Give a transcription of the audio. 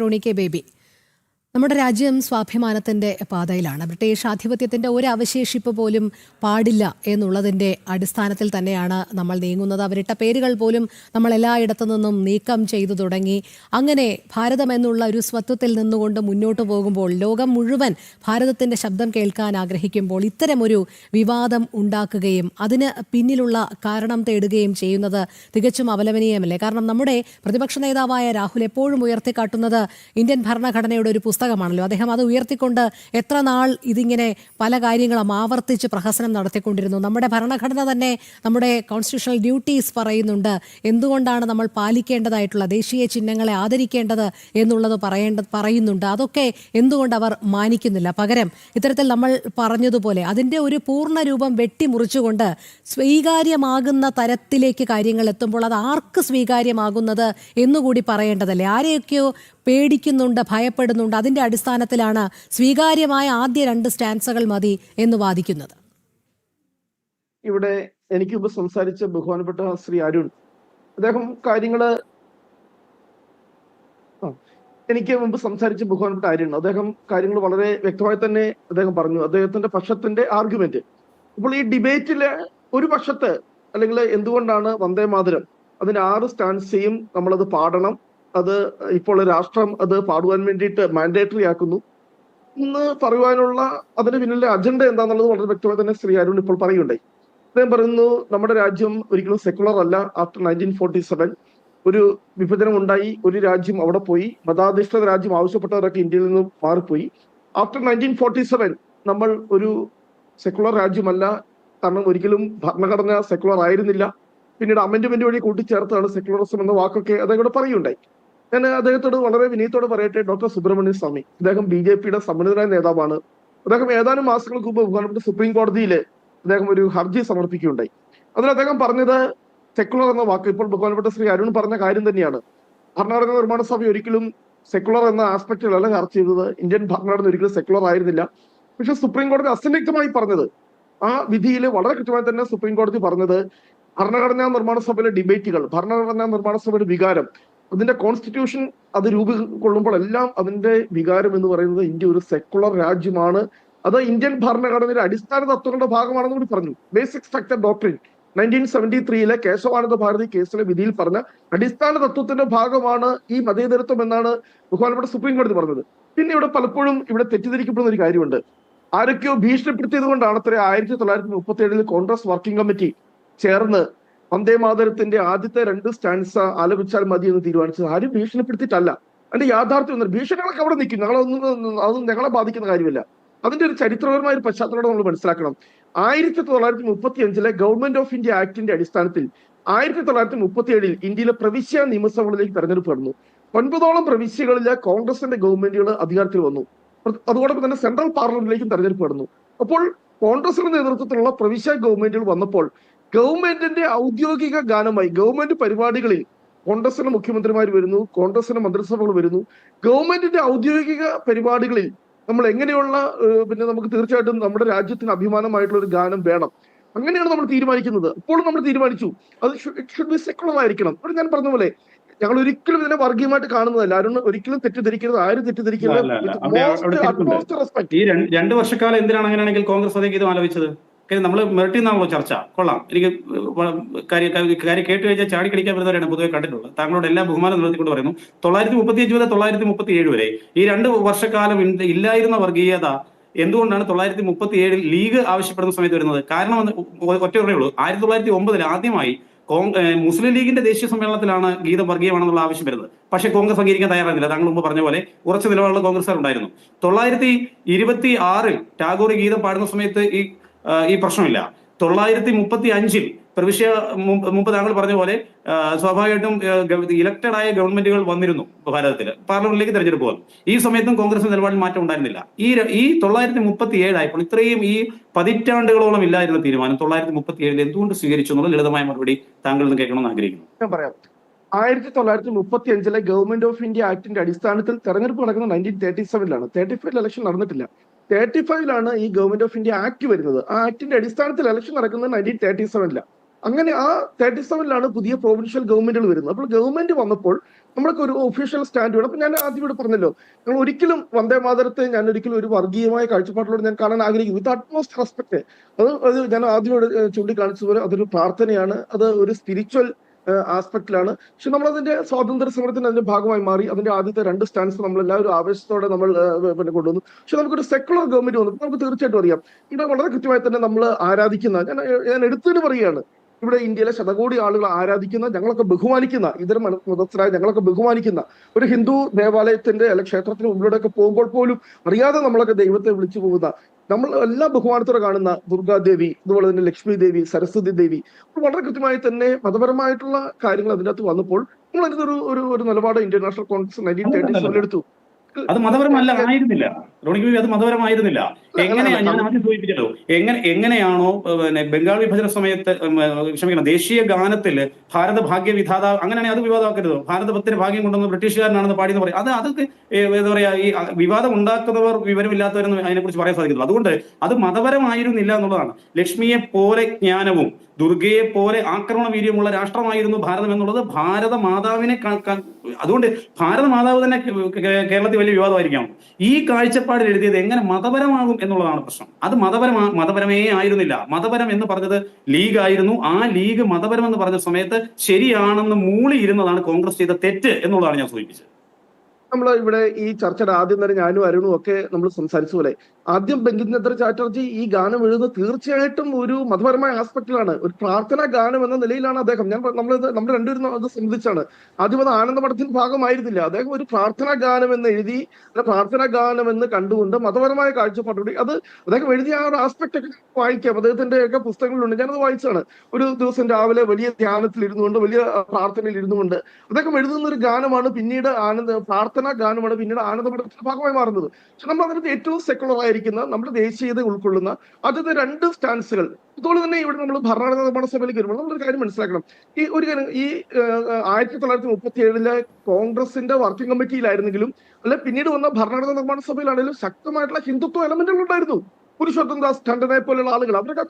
Roni K baby, നമ്മുടെ രാജ്യം സ്വാഭിമാനത്തിൻ്റെ പാതയിലാണ്. ബ്രിട്ടീഷ് ആധിപത്യത്തിൻ്റെ ഒരു അവശേഷിപ്പ് പോലും പാടില്ല എന്നുള്ളതിൻ്റെ അടിസ്ഥാനത്തിൽ തന്നെയാണ് നമ്മൾ നീങ്ങുന്നത്. അവരിട്ട പേരുകൾ പോലും നമ്മൾ എല്ലായിടത്തു നിന്നും നീക്കം ചെയ്തു തുടങ്ങി. അങ്ങനെ ഭാരതം എന്നുള്ള ഒരു സ്വത്വത്തിൽ നിന്നുകൊണ്ട് മുന്നോട്ട് പോകുമ്പോൾ, ലോകം മുഴുവൻ ഭാരതത്തിൻ്റെ ശബ്ദം കേൾക്കാൻ ആഗ്രഹിക്കുമ്പോൾ ഇത്തരമൊരു വിവാദം ഉണ്ടാക്കുകയും അതിന് പിന്നിലുള്ള കാരണം തേടുകയും ചെയ്യുന്നത് തികച്ചും അപലപനീയമല്ലേ? കാരണം നമ്മുടെ പ്രതിപക്ഷ നേതാവായ രാഹുൽ എപ്പോഴും ഉയർത്തിക്കാട്ടുന്നത് ഇന്ത്യൻ ഭരണഘടനയുടെ ഒരു പുസ്തകമാണല്ലോ. അദ്ദേഹം അത് ഉയർത്തിക്കൊണ്ട് എത്ര നാൾ ഇതിങ്ങനെ പല കാര്യങ്ങളും ആവർത്തിച്ച് പ്രഹസനം നടത്തിക്കൊണ്ടിരുന്നു. നമ്മുടെ ഭരണഘടന തന്നെ നമ്മുടെ കോൺസ്റ്റിറ്റ്യൂഷണൽ ഡ്യൂട്ടീസ് പറയുന്നുണ്ട്, എന്തുകൊണ്ടാണ് നമ്മൾ പാലിക്കേണ്ടതായിട്ടുള്ള ദേശീയ ചിഹ്നങ്ങളെ ആദരിക്കേണ്ടത് എന്നുള്ളത് പറയുന്നുണ്ട്. അതൊക്കെ എന്തുകൊണ്ട് അവർ മാനിക്കുന്നില്ല? പകരം ഇത്തരത്തിൽ നമ്മൾ പറഞ്ഞതുപോലെ അതിൻ്റെ ഒരു പൂർണ്ണ രൂപം വെട്ടിമുറിച്ചുകൊണ്ട് സ്വീകാര്യമാകുന്ന തരത്തിലേക്ക് കാര്യങ്ങൾ എത്തുമ്പോൾ അത് ആർക്ക് സ്വീകാര്യമാകുന്നത് എന്നുകൂടി പറയേണ്ടതല്ലേ? ആരെയൊക്കെയോ പേടിക്കുന്നുണ്ട്, ഭയപ്പെടുന്നുണ്ട്. അതിൻ്റെ അടിസ്ഥാനത്തിലാണ് സ്വീകാര്യമായ ആദ്യ 2 സ്റ്റാൻസുകൾ മതി എന്ന് വാദിക്കുന്നത്. ഇവിടെ എനിക്ക് മുമ്പ് സംസാരിച്ച ബഹുമാനപ്പെട്ട ശ്രീ അരുൺ, അദ്ദേഹം കാര്യങ്ങൾ വളരെ വ്യക്തമായി തന്നെ അദ്ദേഹം പറഞ്ഞു. അദ്ദേഹത്തിന്റെ പക്ഷത്തിന്റെ ആർഗ്യുമെന്റ്. അപ്പോൾ ഈ ഡിബേറ്റില് ഒരു പക്ഷത്ത്, അല്ലെങ്കിൽ എന്തുകൊണ്ടാണ് വന്ദേ മാതരം അതിന് 6 സ്റ്റാൻസയും നമ്മളത് പാടണം, അത് ഇപ്പോൾ രാഷ്ട്രം അത് പാടുവാൻ വേണ്ടിയിട്ട് മാൻഡേറ്ററി ആക്കുന്നു എന്ന് പറയുവാനുള്ള അതിന് പിന്നിലെ അജണ്ട എന്താണെന്നുള്ളത് വളരെ വ്യക്തമായി തന്നെ ശ്രീ അരുൺ ഇപ്പോൾ പറയുകയുണ്ടായി. അദ്ദേഹം പറയുന്നു, നമ്മുടെ രാജ്യം ഒരിക്കലും സെക്കുലർ അല്ല. ആഫ്റ്റർ 1947 ഒരു വിഭജനം ഉണ്ടായി, ഒരു രാജ്യം അവിടെ പോയി, മതാധിഷ്ഠിത രാജ്യം ആവശ്യപ്പെട്ടവരൊക്കെ ഇന്ത്യയിൽ നിന്നും മാറിപ്പോയി. ആഫ്റ്റർ 1947 നമ്മൾ ഒരു സെക്കുലർ രാജ്യമല്ല, കാരണം ഒരിക്കലും ഭരണഘടന സെക്കുലർ ആയിരുന്നില്ല. പിന്നീട് അമെന്റ്മെന്റ് വഴി കൂട്ടിച്ചേർത്താണ് സെക്കുലറിസം എന്ന വാക്കൊക്കെ അദ്ദേഹം ഇവിടെ പറയുകയുണ്ടായി. ഞാൻ അദ്ദേഹത്തോട് വളരെ വിനയത്തോട് പറയട്ടെ, ഡോക്ടർ സുബ്രഹ്മണ്യ സ്വാമി, അദ്ദേഹം BJP-യുടെ സമ്മതിതനായ നേതാവാണ്. അദ്ദേഹം ഏതാനും മാസങ്ങൾക്ക് മുമ്പ് ബഹുമാനപ്പെട്ട സുപ്രീം കോടതിയിൽ അദ്ദേഹം ഒരു ഹർജി സമർപ്പിക്കുകയുണ്ടായി. അതിൽ അദ്ദേഹം പറഞ്ഞത് സെക്കുലർ എന്ന വാക്ക് ഇപ്പോൾ ബഹുമാനപ്പെട്ട ശ്രീ അരുൺ പറഞ്ഞ കാര്യം തന്നെയാണ്. ഭരണഘടനാ നിർമ്മാണ സഭ ഒരിക്കലും സെക്കുലർ എന്ന ആസ്പെക്റ്റിലല്ല ചർച്ച ചെയ്തത്. ഇന്ത്യൻ ഭരണഘടന ഒരിക്കലും സെക്കുലർ ആയിരുന്നില്ല. പക്ഷെ സുപ്രീം കോടതി അസന്നിഗ്ധമായി പറഞ്ഞത്, ആ വിധിയിൽ വളരെ കൃത്യമായി തന്നെ സുപ്രീം കോടതി പറഞ്ഞത്, ഭരണഘടനാ നിർമ്മാണ സഭയിലെ ഡിബേറ്റുകൾ, ഭരണഘടനാ നിർമ്മാണ സഭയുടെ വികാരം, അതിന്റെ കോൺസ്റ്റിറ്റ്യൂഷൻ അത് രൂപകൊള്ളുമ്പോൾ എല്ലാം അതിന്റെ വികാരം എന്ന് പറയുന്നത് ഇന്ത്യ ഒരു സെക്കുലർ രാജ്യമാണ്, അത് ഇന്ത്യൻ ഭരണഘടനയുടെ അടിസ്ഥാന തത്വങ്ങളുടെ ഭാഗമാണെന്ന് കൂടി പറഞ്ഞു. Basic structure doctrine 1973 Kesavananda Bharati കേസിലെ വിധിയിൽ പറഞ്ഞ അടിസ്ഥാന തത്വത്തിന്റെ ഭാഗമാണ് ഈ മതേതരത്വം എന്നാണ് ബഹുമാനപ്പെട്ട സുപ്രീം കോടതി പറഞ്ഞത്. പിന്നെ ഇവിടെ പലപ്പോഴും ഇവിടെ തെറ്റിദ്ധരിക്കപ്പെടുന്ന ഒരു കാര്യമുണ്ട്. ആരൊക്കെയോ ഭീഷണിപ്പെടുത്തിയത് കൊണ്ടാണ് 1937 കോൺഗ്രസ് വർക്കിംഗ് കമ്മിറ്റി ചേർന്ന് വന്ദേ മാതരത്തിന്റെ ആദ്യത്തെ 2 സ്റ്റാൻസ ആലപിച്ചാൽ മതി എന്ന് തീരുമാനിച്ചത്. ആരും ഭീഷണിപ്പെടുത്തിയിട്ടല്ല. അതിന്റെ യാഥാർത്ഥ്യം ഒന്നും, ഭീഷണികളൊക്കെ അവിടെ നിൽക്കും, അതൊന്നും ഞങ്ങളെ ബാധിക്കുന്ന കാര്യമില്ല. അതിന്റെ ഒരു ചരിത്രപരമായ ഒരു പശ്ചാത്തലം നമ്മൾ മനസ്സിലാക്കണം. 1935 ഗവൺമെന്റ് ഓഫ് ഇന്ത്യ ആക്ടിന്റെ അടിസ്ഥാനത്തിൽ 1937 ഇന്ത്യയിലെ പ്രവിശ്യ നിയമസഭകളിലേക്ക് തെരഞ്ഞെടുപ്പ് നടന്നു. 9ഓളം പ്രവിശ്യകളിലെ കോൺഗ്രസിന്റെ ഗവൺമെന്റുകൾ അധികാരത്തിൽ വന്നു. അതോടൊപ്പം തന്നെ സെൻട്രൽ പാർലമെന്റിലേക്കും തെരഞ്ഞെടുപ്പ് നടന്നു. അപ്പോൾ കോൺഗ്രസിന്റെ നേതൃത്വത്തിലുള്ള പ്രവിശ്യ ഗവൺമെന്റുകൾ വന്നപ്പോൾ ഗവൺമെന്റിന്റെ ഔദ്യോഗിക ഗാനമായി ഗവൺമെന്റ് പരിപാടികളിൽ കോൺഗ്രസിന്റെ മുഖ്യമന്ത്രിമാർ വരുന്നു, കോൺഗ്രസിന്റെ മന്ത്രിസഭകൾ വരുന്നു. ഗവൺമെന്റിന്റെ ഔദ്യോഗിക പരിപാടികളിൽ നമ്മൾ എങ്ങനെയുള്ള പിന്നെ നമുക്ക് തീർച്ചയായിട്ടും നമ്മുടെ രാജ്യത്തിന് അഭിമാനമായിട്ടുള്ള ഒരു ഗാനം വേണം. അങ്ങനെയാണ് നമ്മൾ തീരുമാനിക്കുന്നത്. അപ്പോഴും നമ്മൾ തീരുമാനിച്ചു അത് ഷുഡ് ബി സെക്കുലർ ആയിരിക്കണം. അപ്പോൾ ഞാൻ പറഞ്ഞ പോലെ ഞങ്ങൾ ഒരിക്കലും ഇതിനെ വർഗീയമായിട്ട് കാണുന്നതല്ല. ആരും ഒരിക്കലും തെറ്റിദ്ധരിക്കരുത്, ആരും തെറ്റിദ്ധരിക്കരുത്. ഈ 2 വർഷക്കാലം എന്തിനാണ് അങ്ങനെയാണെങ്കിൽ കോൺഗ്രസ് അതേ ഗീതം ആലോചിച്ചത്? നമ്മൾ മെറിറ്റിൽ നിന്നാണല്ലോ ചർച്ച. കൊള്ളാം, എനിക്ക് കാര്യം കേട്ട് കഴിഞ്ഞാൽ ചാടിക്കടിക്കാൻ വരുന്നവരാണ് പൊതുവെ കണ്ടിട്ടുള്ളത്. താങ്കളോട് എല്ലാ ബഹുമാനം നിർത്തിക്കൊണ്ട് പറയുന്നു, 935 മുതൽ 937 വരെ ഈ 2 വർഷക്കാലം ഇല്ലായിരുന്ന വർഗീയത എന്തുകൊണ്ടാണ് 937 ലീഗ് ആവശ്യപ്പെടുന്ന സമയത്ത് വരുന്നത്? കാരണം ഒറ്റ ഉള്ളൂ. 1909 ആദ്യമായി മുസ്ലിം ലീഗിന്റെ ദേശീയ സമ്മേളനത്തിലാണ് ഗീതം വർഗീയമാണെന്നുള്ള ആവശ്യം വരുന്നത്. പക്ഷേ കോൺഗ്രസ് അംഗീകരിക്കാൻ തയ്യാറായിരുന്നില്ല. താങ്കൾ മുമ്പ് പറഞ്ഞ പോലെ ഉറച്ച നിലപാടുള്ള കോൺഗ്രസ്സുകാർ ഉണ്ടായിരുന്നു. 1926 ടാഗോർ ഗീതം പാടുന്ന സമയത്ത് ഈ പ്രശ്നമില്ല. 1935 പ്രവിശ്യ മുമ്പ് താങ്കൾ പറഞ്ഞ പോലെ സ്വാഭാവികമായിട്ടും ഇലക്ടഡ് ആയ ഗവൺമെന്റുകൾ വന്നിരുന്നു ഭാരതത്തിൽ, പാർലമെന്റിലേക്ക് തെരഞ്ഞെടുപ്പ് വന്നു. ഈ സമയത്തും കോൺഗ്രസ് നിലപാടിൽ മാറ്റം ഉണ്ടായിരുന്നില്ല. ഈ 1937 ആയപ്പോൾ ഇത്രയും ഈ പതിറ്റാണ്ടുകളോളം ഇല്ലായിരുന്ന തീരുമാനം 1937 എന്തുകൊണ്ട് സ്വീകരിച്ചു എന്നുള്ള ലളിതമായ മറുപടി താങ്കളിൽ നിന്ന് കേൾക്കണമെന്ന് ആഗ്രഹിക്കുന്നു. ഞാൻ പറയാം. 1935 ഗവൺമെന്റ് ഓഫ് ഇന്ത്യ ആക്ടിന്റെ അടിസ്ഥാനത്തിൽ തെരഞ്ഞെടുപ്പ് നടക്കുന്നത് 1937 35 ഇലക്ഷൻ നടന്നിട്ടില്ല. 35 ഈ ഗവൺമെന്റ് ഓഫ് ഇന്ത്യ ആക്ട് വരുന്നത്. ആ ആക്ടിന്റെ അടിസ്ഥാനത്തിൽ ഇലക്ഷൻ നടക്കുന്നത് 1937 അങ്ങനെ ആ 37 പുതിയ പ്രൊവിൻഷ്യൽ ഗവൺമെന്റുകൾ വരുന്നത്. അപ്പോൾ ഗവൺമെന്റ് വന്നപ്പോൾ നമ്മളൊക്കെ ഒരു ഒഫീഷ്യൽ സ്റ്റാൻഡ് വേണം. അപ്പൊ ഞാൻ ആദ്യം ഇവിടെ പറഞ്ഞല്ലോ, ഞങ്ങൾ ഒരിക്കലും വന്ദേ മാതരത്തെ ഞാൻ ഒരിക്കലും ഒരു വർഗീയമായ കാഴ്ചപ്പാടിലൂടെ ഞാൻ കാണാൻ ആഗ്രഹിക്കുന്നു. വിത്ത് അറ്റ്മോസ്റ്റ് റെസ്പെക്ട്. അത് ഞാൻ ആദ്യം ഇവിടെ ചൂണ്ടിക്കാണിച്ചതുപോലെ അതൊരു പ്രാർത്ഥനയാണ്, അത് ഒരു സ്പിരിച്വൽ ആസ്പെക്റ്റിലാണ്. പക്ഷെ നമ്മൾ അതിന്റെ സ്വാതന്ത്ര്യ സമരത്തിന്റെ അതിന്റെ ഭാഗമായി മാറി. അതിന്റെ ആദ്യത്തെ 2 സ്റ്റാൻഡ്സ് നമ്മൾ എല്ലാവരും ആവേശത്തോടെ നമ്മൾ പിന്നെ കൊണ്ടുവന്നു. പക്ഷെ നമുക്കൊരു സെക്കുലർ ഗവൺമെന്റ് വന്നപ്പോൾ നമുക്ക് തീർച്ചയായിട്ടും അറിയാം, ഇവിടെ വളരെ കൃത്യമായി തന്നെ നമ്മൾ ആരാധിക്കുന്ന, ഞാൻ എടുത്തുകൊണ്ട് പറയുകയാണ്, ഇവിടെ ഇന്ത്യയിലെ ശതകോടി ആളുകൾ ആരാധിക്കുന്ന, ഞങ്ങളൊക്കെ ബഹുമാനിക്കുന്ന, ഇതര മതസ്ഥരായ ഞങ്ങളൊക്കെ ബഹുമാനിക്കുന്ന ഒരു ഹിന്ദു ദേവാലയത്തിന്റെ അല്ലെങ്കിൽ ക്ഷേത്രത്തിന് മുമ്പിലൂടെയൊക്കെ പോകുമ്പോൾ പോലും അറിയാതെ നമ്മളൊക്കെ ദൈവത്തെ വിളിച്ചു പോകുന്ന, നമ്മൾ എല്ലാ ബഹുമാനത്തോടെ കാണുന്ന ദുർഗാദേവി, അതുപോലെ തന്നെ ലക്ഷ്മി ദേവി, സരസ്വതി ദേവി, വളരെ കൃത്യമായി തന്നെ മതപരമായിട്ടുള്ള കാര്യങ്ങൾ അതിനകത്ത് വന്നപ്പോൾ നമ്മൾ അതിന്റെ ഒരു നിലപാട് ഇന്ത്യൻ നാഷണൽ കോൺഗ്രസ് 1937 എടുത്തു. അത് മതപരമല്ല ആയിരുന്നില്ല റോണിക് ബേബി, അത് മതപരമായിരുന്നില്ല. എങ്ങനെയാ, ഞാൻ ആദ്യം സൂചിപ്പിച്ചല്ലോ, എങ്ങനെയാണോ പിന്നെ ബംഗാൾ വിഭജന സമയത്ത് ക്ഷമിക്കണം ദേശീയ ഗാനത്തിൽ ഭാരത ഭാഗ്യ വിധാത, അങ്ങനെയാണെങ്കിൽ അത് വിവാദമാക്കരുത്. ഭാരതത്തിന് ഭാഗ്യം കൊണ്ടുവന്ന് ബ്രിട്ടീഷുകാരനാണെന്ന് പാടിയെന്ന് പറയും. അതൊക്കെ എന്താ പറയാ, ഈ വിവാദം ഉണ്ടാക്കുന്നവർ വിവരമില്ലാത്തവരെന്ന് അതിനെക്കുറിച്ച് പറയാൻ സാധിക്കുള്ളൂ. അതുകൊണ്ട് അത് മതപരമായിരുന്നില്ല എന്നുള്ളതാണ്. ലക്ഷ്മിയെ പോലെ ജ്ഞാനവും ദുർഗയെ പോലെ ആക്രമണ വീര്യമുള്ള രാഷ്ട്രമായിരുന്നു ഭാരതം എന്നുള്ളത് ഭാരത മാതാവിനെ അതുകൊണ്ട് ഭാരത മാതാവ് തന്നെ കേരളത്തിൽ വലിയ വിവാദമായിരിക്കാം. ഈ കാഴ്ചപ്പാടിൽ എഴുതിയത് എങ്ങനെ മതപരമാകും എന്നുള്ളതാണ് പ്രശ്നം. അത് മതപരമേ ആയിരുന്നില്ല. മതപരം എന്ന് പറഞ്ഞത് ലീഗ് ആയിരുന്നു. ആ ലീഗ് മതപരം എന്ന് പറഞ്ഞ സമയത്ത് ശരിയാണെന്ന് മൂളിയിരുന്നതാണ് കോൺഗ്രസ് ചെയ്ത തെറ്റ് എന്നുള്ളതാണ് ഞാൻ സൂചിപ്പിച്ചത്. നമ്മൾ ഇവിടെ ഈ ചർച്ചയുടെ ആദ്യം തന്നെ ഞാനും അരുണും ഒക്കെ നമ്മൾ സംസാരിച്ച പോലെ, ആദ്യം ബങ്കിംചന്ദ്ര ചാറ്റർജി ഈ ഗാനം എഴുതുന്നത് തീർച്ചയായിട്ടും ഒരു മതപരമായ ആസ്പെക്റ്റിലാണ്, ഒരു പ്രാർത്ഥനാ ഗാനം എന്ന നിലയിലാണ് അദ്ദേഹം. നമ്മൾ രണ്ടുപേരും അത് സംബന്ധിച്ചാണ്. ആദ്യം അത് ആനന്ദമഠത്തിന്റെ ഭാഗമായിരുന്നില്ല. അദ്ദേഹം ഒരു പ്രാർത്ഥനാ ഗാനം എന്ന് എഴുതി, പ്രാർത്ഥനാ ഗാനം എന്ന് കണ്ടുകൊണ്ട് മതപരമായ കാഴ്ചപ്പാടോടെ അത് അദ്ദേഹം എഴുതിയ ആ ഒരു ആസ്പെക്ട് ഒക്കെ വായിക്കാം. അദ്ദേഹത്തിന്റെ ഒക്കെ പുസ്തകങ്ങളിലുണ്ട്, ഞാനത് വായിച്ചാണ്. ഒരു ദിവസം രാവിലെ വലിയ ധ്യാനത്തിൽ ഇരുന്നുകൊണ്ട്, വലിയ പ്രാർത്ഥനയിൽ ഇരുന്നുകൊണ്ട് അദ്ദേഹം എഴുതുന്ന ഒരു ഗാനമാണ് പിന്നീട് പ്രാർത്ഥനാ ഗാനമാണ് പിന്നീട് ആനന്ദമഠത്തിന്റെ ഭാഗമായി മാറുന്നത്. പക്ഷെ നമ്മൾ അതിനകത്ത് ഏറ്റവും സെക്കുലർ ആയിരിക്കുന്ന, നമ്മുടെ ദേശീയത ഉൾക്കൊള്ളുന്ന ആദ്യത്തെ 2 സ്റ്റാൻസുകൾ. അതുപോലെ തന്നെ ഇവിടെ നമ്മൾ ഭരണഘടനാ നിർമ്മാണ സഭയിലേക്ക് വരുമ്പോൾ നമ്മളൊരു കാര്യം മനസ്സിലാക്കണം. ഈ 1937 കോൺഗ്രസിന്റെ വർക്കിംഗ് കമ്മിറ്റിയിലായിരുന്നെങ്കിലും അല്ലെ പിന്നീട് വന്ന ഭരണഘടനാ നിർമ്മാണ സഭയിലാണെങ്കിലും ശക്തമായിട്ടുള്ള ഹിന്ദുത്വ എലമെന്റുകൾ ഉണ്ടായിരുന്നു. പുരുഷോത്തം ദാസ് ടണ്ടനെ പോലെയുള്ള ആളുകൾ, അവരൊക്കെ